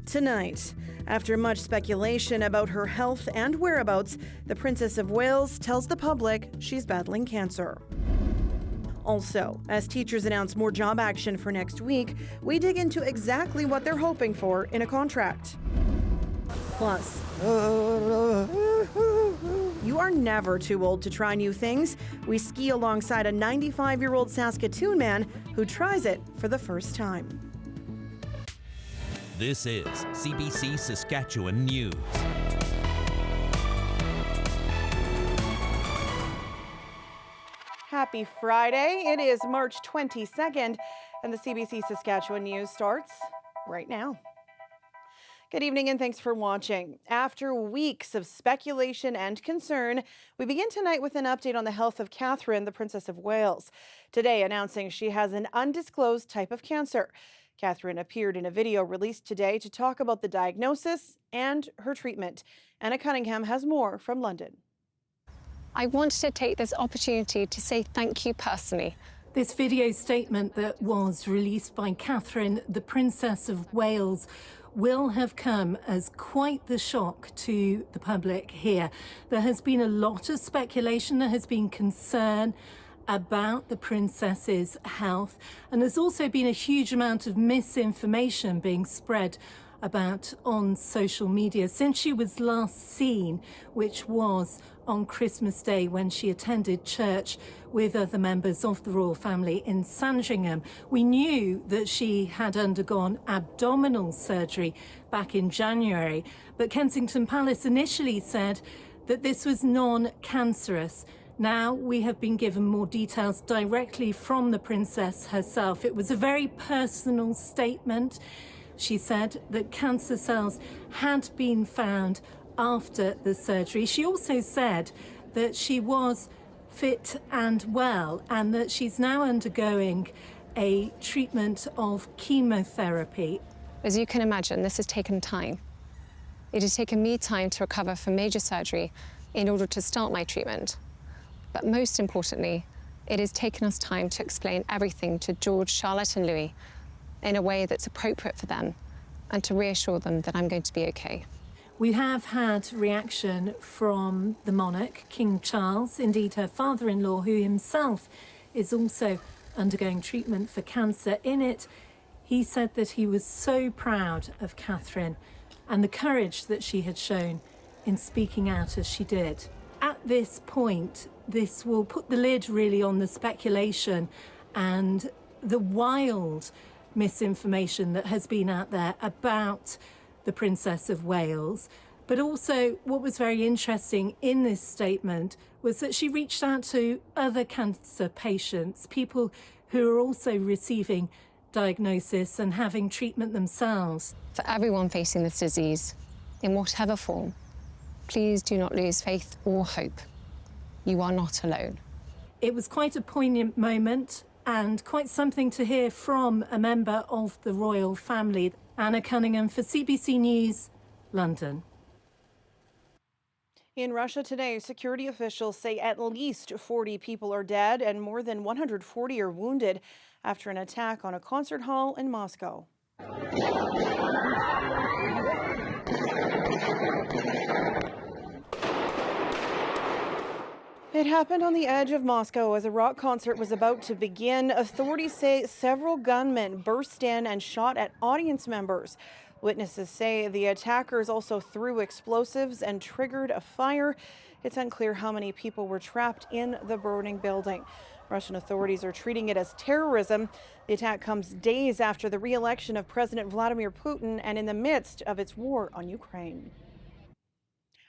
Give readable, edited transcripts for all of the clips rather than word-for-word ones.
Tonight, after much speculation about her health and whereabouts, the Princess of Wales tells the public she's battling cancer. Also, as teachers announce more job action for next week, we dig into exactly what they're hoping for in a contract. Plus, you are never too old to try new things. We ski alongside a 95-year-old Saskatoon man who tries it for the first time. This is CBC Saskatchewan News. Happy Friday. It is March 22nd, and the CBC Saskatchewan News starts right now. Good evening and thanks for watching. After weeks of speculation and concern, we begin tonight with an update on the health of Catherine, the Princess of Wales. Today announcing she has an undisclosed type of cancer. Catherine appeared in a video released today to talk about the diagnosis and her treatment. Anna Cunningham has more from London. I wanted to take this opportunity to say thank you personally. This video statement that was released by Catherine, the Princess of Wales, will have come as quite the shock to the public here. There has been a lot of speculation, there has been concern about the princess's health, and there's also been a huge amount of misinformation being spread about on social media since she was last seen, which was on Christmas Day when she attended church with other members of the royal family in Sandringham. We knew that she had undergone abdominal surgery back in January, but Kensington Palace initially said that this was non-cancerous. Now we have been given more details directly from the princess herself. It was a very personal statement. She said that cancer cells had been found after the surgery. She also said that she was fit and well and that she's now undergoing a treatment of chemotherapy. As you can imagine, this has taken time. It has taken me time to recover from major surgery in order to start my treatment. But most importantly, it has taken us time to explain everything to George, Charlotte and Louis in a way that's appropriate for them and to reassure them that I'm going to be okay. We have had reaction from the monarch, King Charles, indeed her father-in-law, who himself is also undergoing treatment for cancer. In it, he said that he was so proud of Catherine and the courage that she had shown in speaking out as she did. At this point, this will put the lid really on the speculation and the wild misinformation that has been out there about the Princess of Wales. But also what was very interesting in this statement was that she reached out to other cancer patients, people who are also receiving diagnosis and having treatment themselves. For everyone facing this disease, in whatever form, please do not lose faith or hope. You are not alone. It was quite a poignant moment and quite something to hear from a member of the royal family. Anna Cunningham for CBC News, London. In Russia today, security officials say at least 40 people are dead and more than 140 are wounded after an attack on a concert hall in Moscow. It happened on the edge of Moscow as a rock concert was about to begin. Authorities say several gunmen burst in and shot at audience members. Witnesses say the attackers also threw explosives and triggered a fire. It's unclear how many people were trapped in the burning building. Russian authorities are treating it as terrorism. The attack comes days after the re-election of President Vladimir Putin and in the midst of its war on Ukraine.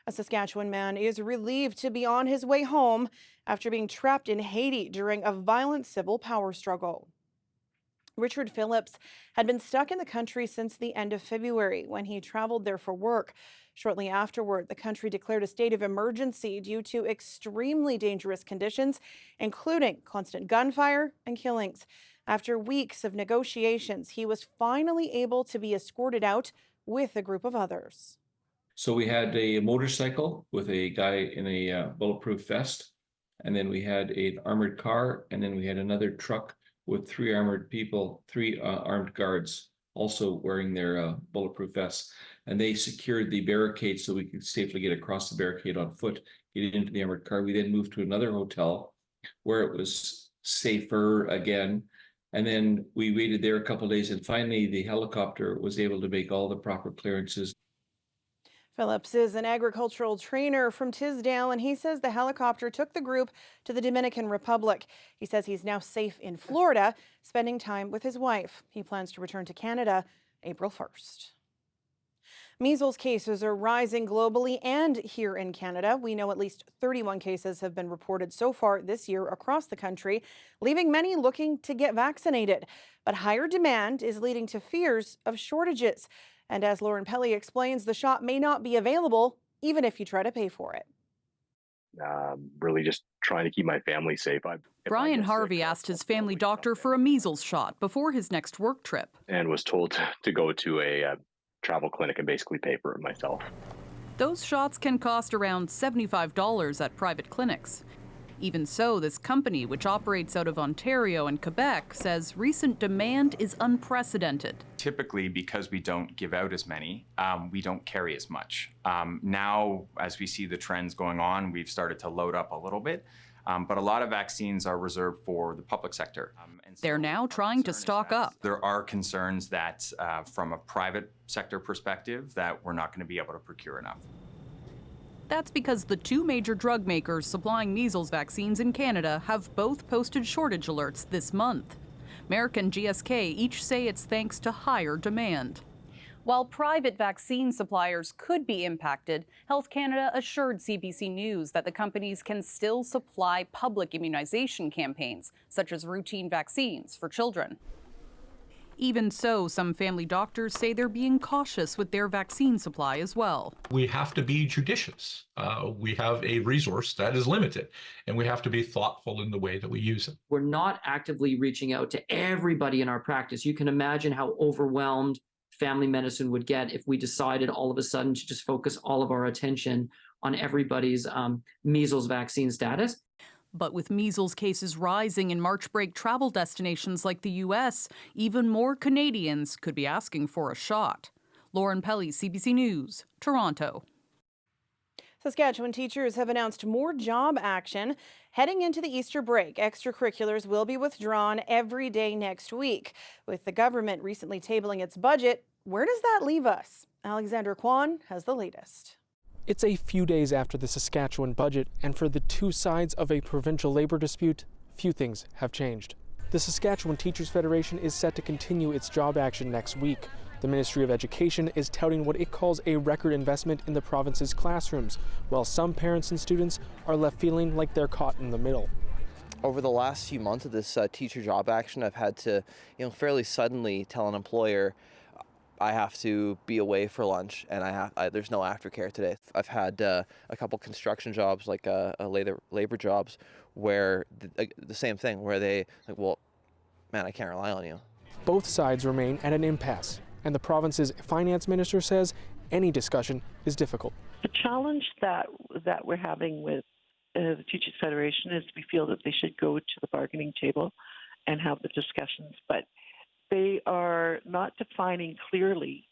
A Saskatchewan man is relieved to be on his way home after being trapped in Haiti during a violent civil power struggle. Richard Phillips had been stuck in the country since the end of February when he traveled there for work. Shortly afterward, the country declared a state of emergency due to extremely dangerous conditions, including constant gunfire and killings. After weeks of negotiations, he was finally able to be escorted out with a group of others. So we had a motorcycle with a guy in a bulletproof vest, and then we had an armored car, and then we had another truck with three armored people, three armed guards also wearing their bulletproof vests. And they secured the barricade so we could safely get across the barricade on foot, get into the armored car. We then moved to another hotel where it was safer again. And then we waited there a couple of days, and finally the helicopter was able to make all the proper clearances. Phillips is an agricultural trainer from Tisdale, and he says the helicopter took the group to the Dominican Republic. He says he's now safe in Florida, spending time with his wife. He plans to return to Canada April 1st. Measles cases are rising globally and here in Canada. We know at least 31 cases have been reported so far this year across the country, leaving many looking to get vaccinated. But higher demand is leading to fears of shortages. And as Lauren Pelly explains, the shot may not be available even if you try to pay for it. Really just trying to keep my family safe. Brian Harvey asked his family doctor for a measles shot before his next work trip. And was told to go to a travel clinic and basically pay for it myself. Those shots can cost around $75 at private clinics. Even so, this company, which operates out of Ontario and Quebec, says recent demand is unprecedented. Typically, because we don't give out as many, we don't carry as much. Now, as we see the trends going on, we've started to load up a little bit, but a lot of vaccines are reserved for the public sector. And so they're now trying to stock up. There are concerns that from a private sector perspective, that we're not going to be able to procure enough. That's because the two major drug makers supplying measles vaccines in Canada have both posted shortage alerts this month. Merck and GSK each say it's thanks to higher demand. While private vaccine suppliers could be impacted, Health Canada assured CBC News that the companies can still supply public immunization campaigns, such as routine vaccines for children. Even so, some family doctors say they're being cautious with their vaccine supply as well. We have to be judicious. We have a resource that is limited, and we have to be thoughtful in the way that we use it. We're not actively reaching out to everybody in our practice. You can imagine how overwhelmed family medicine would get if we decided all of a sudden to just focus all of our attention on everybody's measles vaccine status. But with measles cases rising in March break travel destinations like the U.S., even more Canadians could be asking for a shot. Lauren Pelly, CBC News, Toronto. Saskatchewan teachers have announced more job action. Heading into the Easter break, extracurriculars will be withdrawn every day next week. With the government recently tabling its budget, where does that leave us? Alexander Kwan has the latest. It's a few days after the Saskatchewan budget, and for the two sides of a provincial labor dispute, few things have changed. The Saskatchewan Teachers Federation is set to continue its job action next week. The Ministry of Education is touting what it calls a record investment in the province's classrooms, while some parents and students are left feeling like they're caught in the middle. Over the last few months of this teacher job action, I've had to, fairly suddenly tell an employer, I have to be away for lunch, and there's no aftercare today. I've had a couple construction jobs, like labor jobs, where the same thing, where they like, well, man, I can't rely on you. Both sides remain at an impasse, and the province's finance minister says any discussion is difficult. The challenge that we're having with the Teachers Federation is we feel that they should go to the bargaining table and have the discussions, but they are not defining clearly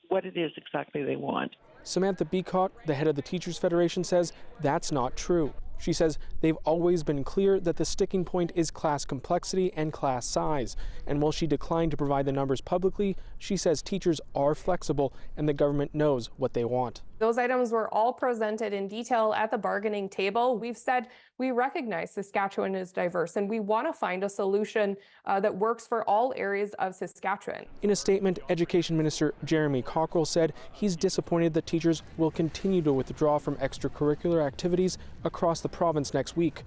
what it is exactly they want. Samantha Beacott, the head of the Teachers Federation, says that's not true. She says they've always been clear that the sticking point is class complexity and class size. And while she declined to provide the numbers publicly, she says teachers are flexible and the government knows what they want. Those items were all presented in detail at the bargaining table. We've said we recognize Saskatchewan is diverse and we want to find a solution that works for all areas of Saskatchewan. In a statement, Education Minister Jeremy Cockrell said he's disappointed that teachers will continue to withdraw from extracurricular activities across the province next week.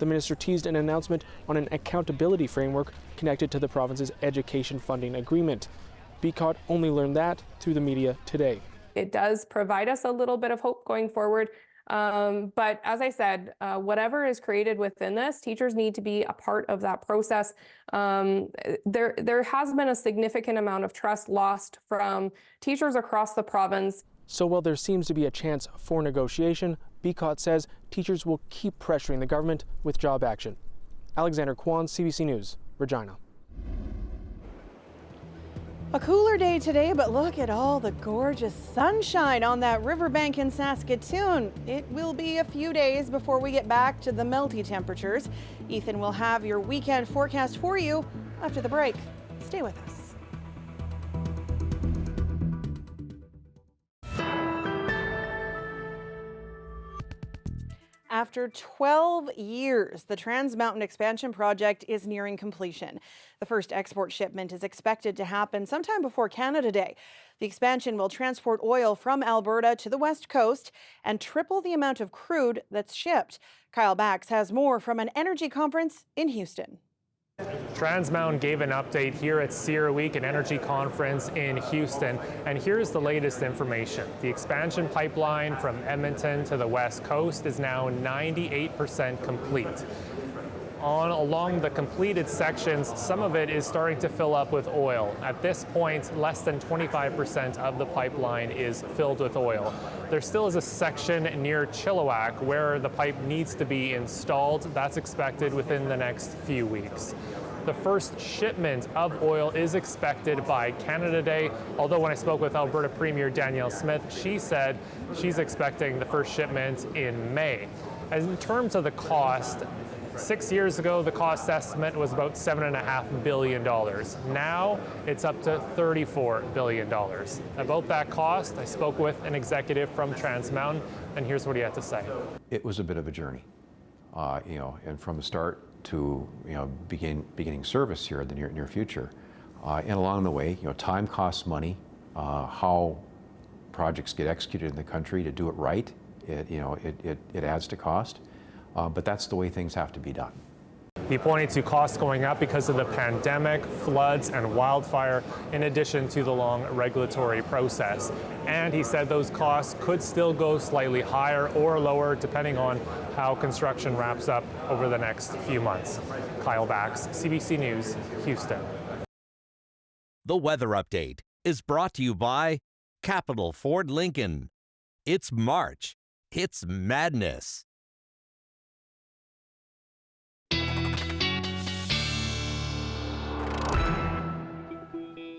The minister teased an announcement on an accountability framework connected to the province's education funding agreement. Beacott only learned that through the media today. It does provide us a little bit of hope going forward. But as I said, whatever is created within this, teachers need to be a part of that process. There has been a significant amount of trust lost from teachers across the province. So while there seems to be a chance for negotiation, Beacott says teachers will keep pressuring the government with job action. Alexander Kwan, CBC News, Regina. A cooler day today, but look at all the gorgeous sunshine on that riverbank in Saskatoon. It will be a few days before we get back to the melty temperatures. Ethan will have your weekend forecast for you after the break. Stay with us. After 12 years, the Trans Mountain Expansion project is nearing completion. The first export shipment is expected to happen sometime before Canada Day. The expansion will transport oil from Alberta to the West Coast and triple the amount of crude that's shipped. Kyle Bax has more from an energy conference in Houston. Trans Mountain gave an update here at Sierra Week, an energy conference in Houston, and here's the latest information. The expansion pipeline from Edmonton to the West Coast is now 98% complete. Along the completed sections, some of it is starting to fill up with oil. At this point, less than 25% of the pipeline is filled with oil. There still is a section near Chilliwack where the pipe needs to be installed. That's expected within the next few weeks. The first shipment of oil is expected by Canada Day, although when I spoke with Alberta Premier Danielle Smith, she said she's expecting the first shipment in May. As in terms of the cost, 6 years ago, the cost estimate was about $7.5 billion. Now it's up to $34 billion. About that cost, I spoke with an executive from Trans Mountain, and here's what he had to say. It was a bit of a journey, and from the start to beginning service here in the near future, and along the way, time costs money. How projects get executed in the country to do it right, it adds to cost. But that's the way things have to be done. He pointed to costs going up because of the pandemic, floods, and wildfire, in addition to the long regulatory process. And he said those costs could still go slightly higher or lower depending on how construction wraps up over the next few months. Kyle Bax, CBC News, Houston. The weather update is brought to you by Capital Ford Lincoln. It's March. It's madness.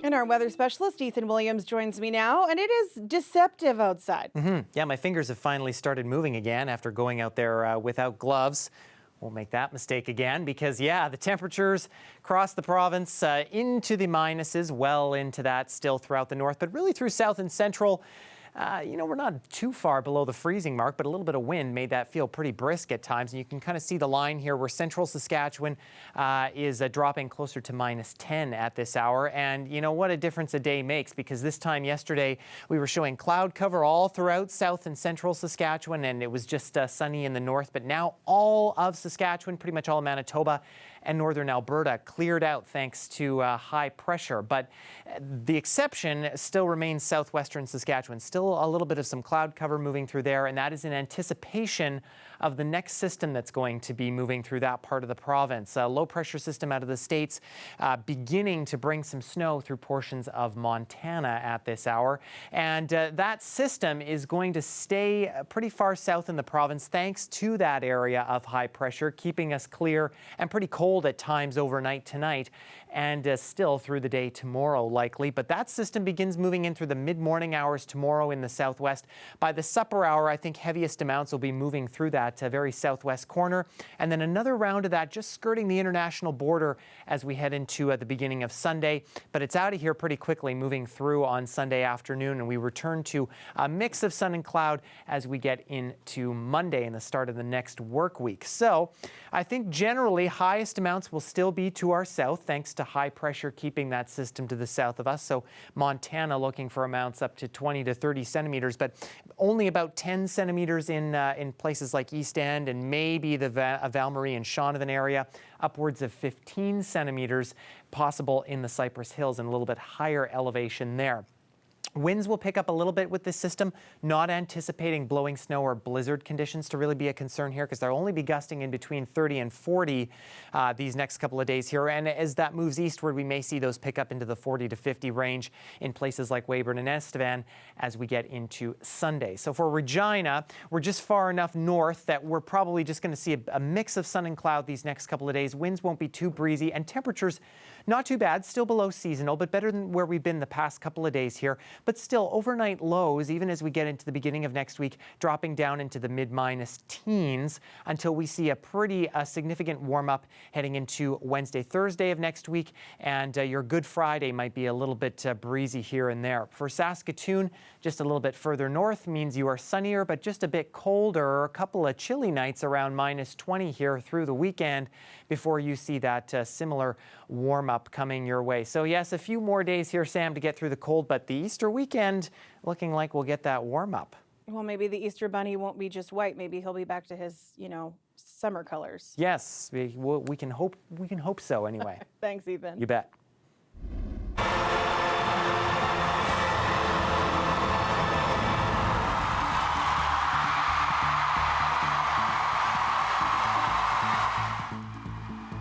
And our weather specialist, Ethan Williams, joins me now, and it is deceptive outside. Yeah, my fingers have finally started moving again after going out there without gloves. Won't make that mistake again because, yeah, the temperatures across the province into the minuses, well into that still throughout the north, but really through south and central. We're not too far below the freezing mark, but a little bit of wind made that feel pretty brisk at times. And you can kind of see the line here where central Saskatchewan is dropping closer to -10 at this hour. And you know what a difference a day makes, because this time yesterday we were showing cloud cover all throughout south and central Saskatchewan, and it was just sunny in the north. But now all of Saskatchewan, pretty much all of Manitoba and northern Alberta cleared out thanks to high pressure. But the exception still remains southwestern Saskatchewan. Still a little bit of some cloud cover moving through there, and that is in anticipation of the next system that's going to be moving through that part of the province. A low pressure system out of the States beginning to bring some snow through portions of Montana at this hour. And that system is going to stay pretty far south in the province thanks to that area of high pressure, keeping us clear and pretty cold at times overnight tonight, and still through the day tomorrow likely. But that system begins moving in through the mid-morning hours tomorrow in the southwest. By the supper hour, I think heaviest amounts will be moving through that very southwest corner, and then another round of that just skirting the international border as we head into the beginning of Sunday. But it's out of here pretty quickly, moving through on Sunday afternoon, and we return to a mix of sun and cloud as we get into Monday and the start of the next work week. So I think generally highest amounts will still be to our south thanks to high pressure keeping that system to the south of us. So Montana looking for amounts up to 20 to 30 centimeters, but only about 10 centimeters in places like East End and maybe the Val-Marie and Shaunavon area, upwards of 15 centimeters possible in the Cypress Hills and a little bit higher elevation there. Winds will pick up a little bit with this system, not anticipating blowing snow or blizzard conditions to really be a concern here because they'll only be gusting in between 30 and 40 these next couple of days here. And as that moves eastward, we may see those pick up into the 40 to 50 range in places like Weyburn and Estevan as we get into Sunday. So for Regina, we're just far enough north that we're probably just going to see a mix of sun and cloud these next couple of days. Winds won't be too breezy and temperatures not too bad, still below seasonal, but better than where we've been the past couple of days here. But still, overnight lows, even as we get into the beginning of next week, dropping down into the mid-minus teens until we see a pretty significant warm-up heading into Wednesday, Thursday of next week. And your Good Friday might be a little bit breezy here and there. For Saskatoon, just a little bit further north means you are sunnier, but just a bit colder. A couple of chilly nights around minus 20 here through the weekend before you see that similar warm-up coming your way. So yes, a few more days here, Sam, to get through the cold, but the Easter weekend looking like we'll get that warm-up. Well, maybe the Easter bunny won't be just white. Maybe he'll be back to his, summer colors. Yes, we can hope so anyway. Thanks, Ethan. You bet.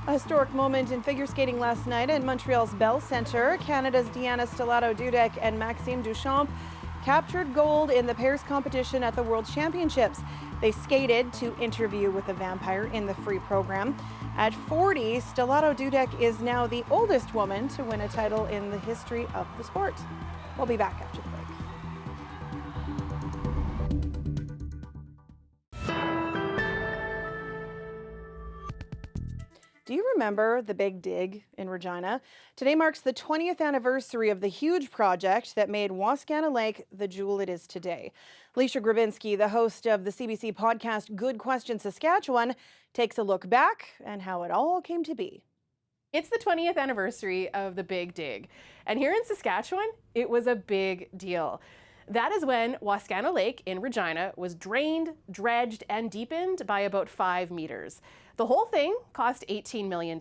A historic moment in figure skating last night in Montreal's Bell Centre. Canada's Diana Stellato-Dudek and Maxime Duchamp captured gold in the pairs competition at the World Championships. They skated to Interview with a Vampire in the free program. At 40, Stellato-Dudek is now the oldest woman to win a title in the history of the sport. We'll be back after the break. Do you remember the Big Dig in Regina? Today marks the 20th anniversary of the huge project that made Wascana Lake the jewel it is today. Leisha Grabinski, the host of the CBC podcast Good Question Saskatchewan, takes a look back and how it all came to be. It's the 20th anniversary of the Big Dig, and here in Saskatchewan, it was a big deal. That is when Wascana Lake in Regina was drained, dredged, and deepened by about 5 meters. The whole thing cost $18 million.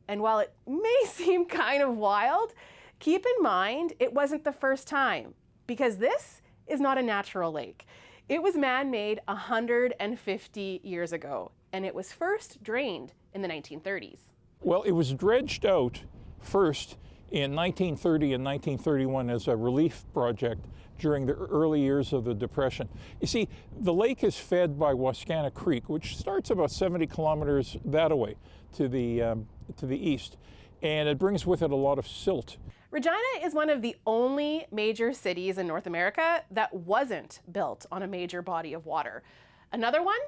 And while it may seem kind of wild, keep in mind it wasn't the first time, because this is not a natural lake. It was man-made 150 years ago, and it was first drained in the 1930s. Well, it was dredged out first in 1930 and 1931 as a relief project during the early years of the Depression. You see, the lake is fed by Wascana Creek, which starts about 70 kilometers that way to the east, and it brings with it a lot of silt. Regina is one of the only major cities in North America that wasn't built on a major body of water. Another one?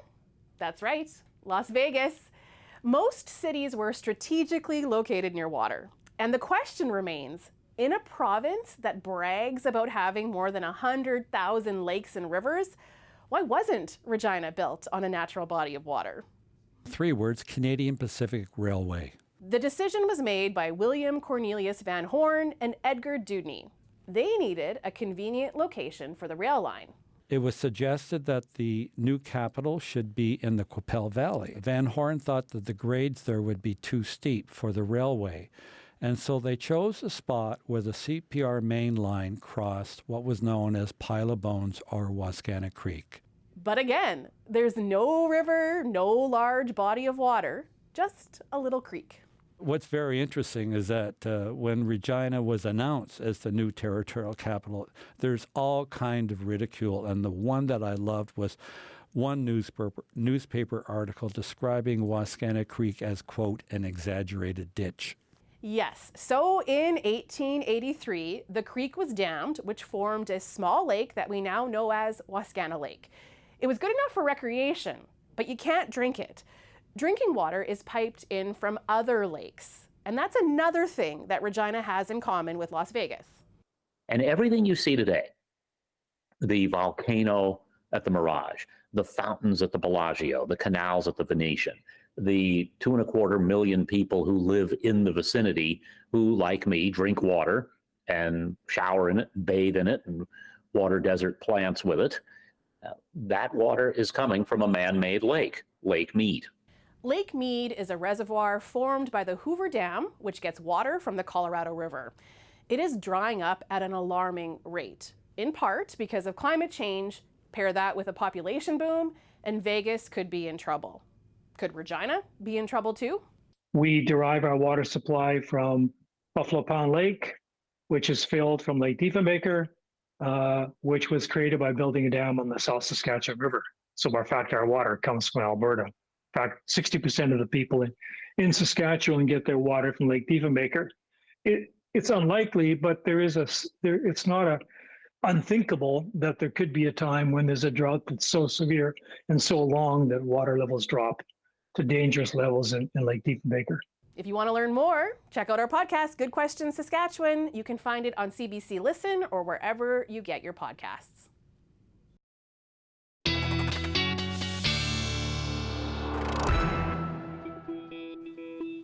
That's right, Las Vegas. Most cities were strategically located near water, and the question remains, in a province that brags about having more than 100,000 lakes and rivers, why wasn't Regina built on a natural body of water? 3 words, Canadian Pacific Railway. The decision was made by William Cornelius Van Horn and Edgar Dewdney. They needed a convenient location for the rail line. It was suggested that the new capital should be in the Qu'Appelle Valley. Van Horn thought that the grades there would be too steep for the railway. And so they chose a spot where the CPR main line crossed what was known as Pile of Bones or Wascana Creek. But again, there's no river, no large body of water, just a little creek. What's very interesting is that when Regina was announced as the new territorial capital, there's all kind of ridicule. And the one that I loved was one newspaper article describing Wascana Creek as, quote, an exaggerated ditch. Yes, so in 1883, the creek was dammed, which formed a small lake that we now know as Wascana Lake. It was good enough for recreation, but you can't drink it. Drinking water is piped in from other lakes, and that's another thing that Regina has in common with Las Vegas. And everything you see today, the volcano at the Mirage, the fountains at the Bellagio, the canals at the Venetian, the 2.25 million people who live in the vicinity who, like me, drink water and shower in it, bathe in it, and water desert plants with it. That water is coming from a man-made lake, Lake Mead. Lake Mead is a reservoir formed by the Hoover Dam, which gets water from the Colorado River. It is drying up at an alarming rate, in part because of climate change. Pair that with a population boom, and Vegas could be in trouble. Could Regina be in trouble too? We derive our water supply from Buffalo Pound Lake, which is filled from Lake Diefenbaker, which was created by building a dam on the South Saskatchewan River. So in fact, our water comes from Alberta. In fact, 60% of the people in Saskatchewan get their water from Lake Diefenbaker. It's unlikely, but it's not unthinkable that there could be a time when there's a drought that's so severe and so long that water levels drop to dangerous levels in Lake Diefenbaker. If you want to learn more, check out our podcast, Good Questions Saskatchewan. You can find it on CBC Listen or wherever you get your podcasts.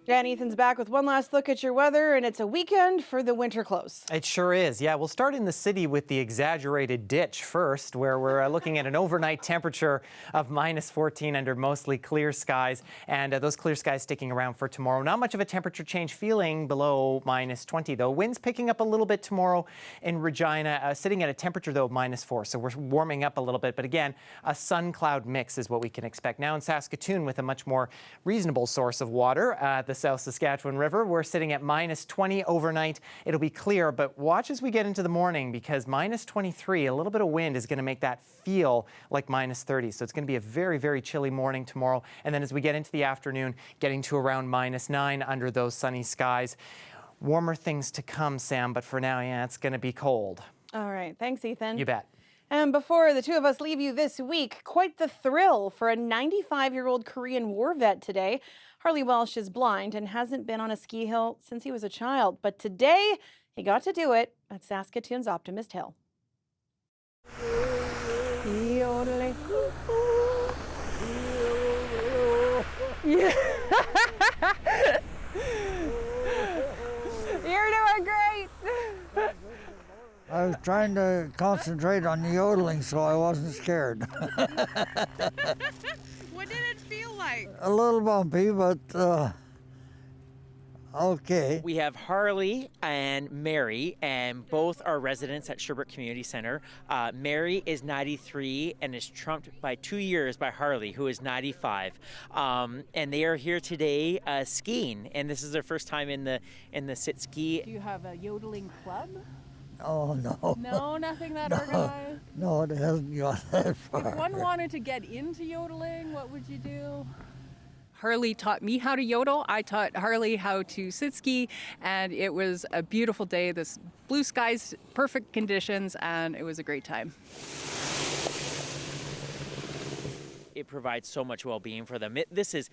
Dan Ethan's back with one last look at your weather, and it's a weekend for the winter clothes. It sure is. Yeah, we'll start in the city with the exaggerated ditch first, where we're looking at an overnight temperature of -14 under mostly clear skies, and those clear skies sticking around for tomorrow. Not much of a temperature change, feeling below -20 though. Winds picking up a little bit tomorrow in Regina, sitting at a temperature though of -4, so we're warming up a little bit. But again, a sun-cloud mix is what we can expect. Now in Saskatoon, with a much more reasonable source of water at the South Saskatchewan River, we're sitting at -20 overnight. It'll be clear, but watch as we get into the morning, because -23, a little bit of wind is going to make that feel like -30. So it's going to be a very, very chilly morning tomorrow. And then as we get into the afternoon, getting to around -9 under those sunny skies. Warmer things to come, Sam, but for now, yeah, it's going to be cold. All right. Thanks, Ethan. You bet. And before the two of us leave you this week, quite the thrill for a 95-year-old Korean war vet today. Harley Welsh is blind and hasn't been on a ski hill since he was a child. But today, he got to do it at Saskatoon's Optimist Hill. Yeah. You're doing great. I was trying to concentrate on the yodeling, so I wasn't scared. What did it feel like? A little bumpy, but okay. We have Harley and Mary, and both are residents at Sherbrooke Community Center. Mary is 93 and is trumped by 2 years by Harley, who is 95. And they are here today skiing, and this is their first time in the sit ski. Do you have a yodeling club? Oh, no. No, nothing that organized? No, it hasn't got that far. If one wanted to get into yodeling, what would you do? Harley taught me how to yodel. I taught Harley how to sit ski, and it was a beautiful day. This blue skies, perfect conditions, and it was a great time. It provides so much well-being for them. This is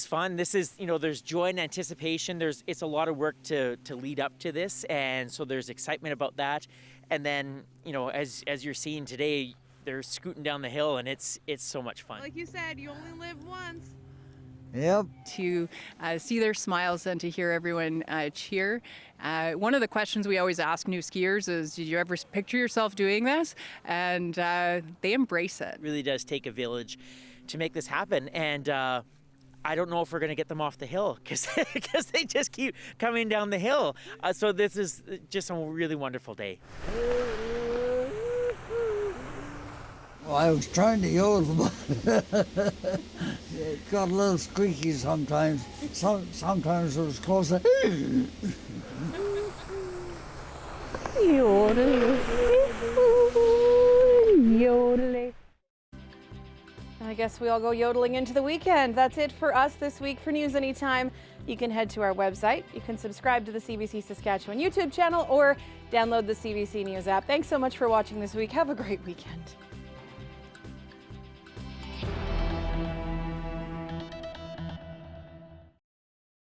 fun. This is, there's joy and anticipation. It's a lot of work to lead up to this, and so there's excitement about that. And then, as you're seeing today, they're scooting down the hill, and it's so much fun. Like you said, you only live once. Yep. To see their smiles and to hear everyone cheer. One of the questions we always ask new skiers is, did you ever picture yourself doing this? And they embrace it. It really does take a village to make this happen, and I don't know if we're going to get them off the hill because they just keep coming down the hill. So this is just a really wonderful day. Well, I was trying to yodel, but it got a little squeaky sometimes. Sometimes it was close. Yodeling. I guess we all go yodeling into the weekend. That's it for us this week. For news anytime, you can head to our website. You can subscribe to the CBC Saskatchewan YouTube channel or download the CBC News app. Thanks so much for watching this week. Have a great weekend.